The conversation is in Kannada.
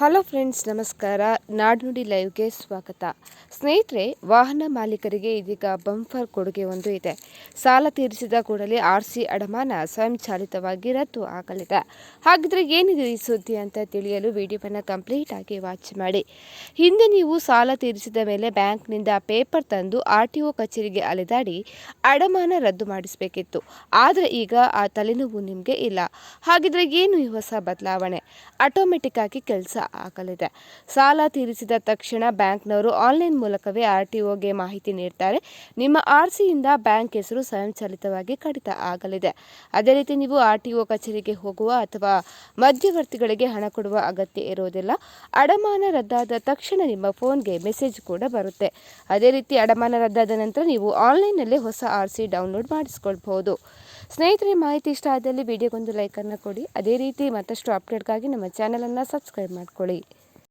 ಹಲೋ ಫ್ರೆಂಡ್ಸ್, ನಮಸ್ಕಾರ. ನಾಡುನುಡಿ ಲೈವ್ಗೆ ಸ್ವಾಗತ. ಸ್ನೇಹಿತರೆ, ವಾಹನ ಮಾಲೀಕರಿಗೆ ಇದೀಗ ಬಂಪರ್ ಕೊಡುಗೆ ಒಂದು ಇದೆ. ಸಾಲ ತೀರಿಸಿದ ಕೂಡಲೇ ಆರ್ಸಿ ಅಡಮಾನ ಸ್ವಯಂಚಾಲಿತವಾಗಿ ರದ್ದು ಆಗಲಿದೆ. ಹಾಗಿದ್ರೆ ಏನಿದೆ ಈ ಸುದ್ದಿ ಅಂತ ತಿಳಿಯಲು ವಿಡಿಯೋವನ್ನು ಕಂಪ್ಲೀಟ್ ಆಗಿ ವಾಚ್ ಮಾಡಿ. ಹಿಂದೆ ನೀವು ಸಾಲ ತೀರಿಸಿದ ಮೇಲೆ ಬ್ಯಾಂಕ್ನಿಂದ ಪೇಪರ್ ತಂದು RTO ಕಚೇರಿಗೆ ಅಲೆದಾಡಿ ಅಡಮಾನ ರದ್ದು ಮಾಡಿಸಬೇಕಿತ್ತು. ಆದರೆ ಈಗ ಆ ತಲೆನೋವು ನಿಮಗೆ ಇಲ್ಲ. ಹಾಗಿದ್ರೆ ಏನು ಈ ಹೊಸ ಬದಲಾವಣೆ? ಆಟೋಮೆಟಿಕ್ ಆಗಿ ಕೆಲಸ ಆಗಲಿದೆ. ಸಾಲ ತೀರಿಸಿದ ತಕ್ಷಣ ಬ್ಯಾಂಕ್ನವರು ಆನ್ಲೈನ್ ಮೂಲಕವೇ RTOಗೆ ಮಾಹಿತಿ ನೀಡ್ತಾರೆ. ನಿಮ್ಮ RCಯಿಂದ ಬ್ಯಾಂಕ್ ಹೆಸರು ಸ್ವಯಂಚಾಲಿತವಾಗಿ ಕಡಿತ ಆಗಲಿದೆ. ಅದೇ ರೀತಿ ನೀವು RTO ಕಚೇರಿಗೆ ಹೋಗುವ ಅಥವಾ ಮಧ್ಯವರ್ತಿಗಳಿಗೆ ಹಣ ಕೊಡುವ ಅಗತ್ಯ ಇರುವುದಿಲ್ಲ. ಅಡಮಾನ ರದ್ದಾದ ತಕ್ಷಣ ನಿಮ್ಮ ಫೋನ್ಗೆ ಮೆಸೇಜ್ ಕೂಡ ಬರುತ್ತೆ. ಅದೇ ರೀತಿ ಅಡಮಾನ ರದ್ದಾದ ನಂತರ ನೀವು ಆನ್ಲೈನ್ನಲ್ಲೇ ಹೊಸ RC ಡೌನ್ಲೋಡ್ ಮಾಡಿಸಿಕೊಳ್ಬಹುದು. ಸ್ನೇಹಿತರೆ, ಮಾಹಿತಿ ಇಷ್ಟ ಆದಲ್ಲಿ ವಿಡಿಯೋಗೊಂದು ಲೈಕನ್ನು ಕೊಡಿ. ಅದೇ ರೀತಿ ಮತ್ತಷ್ಟು ಅಪ್ಡೇಟ್ಗಾಗಿ ನಮ್ಮ ಚಾನಲನ್ನು ಸಬ್ಸ್ಕ್ರೈಬ್ ಮಾಡ್ಕೊಳ್ಳಿ.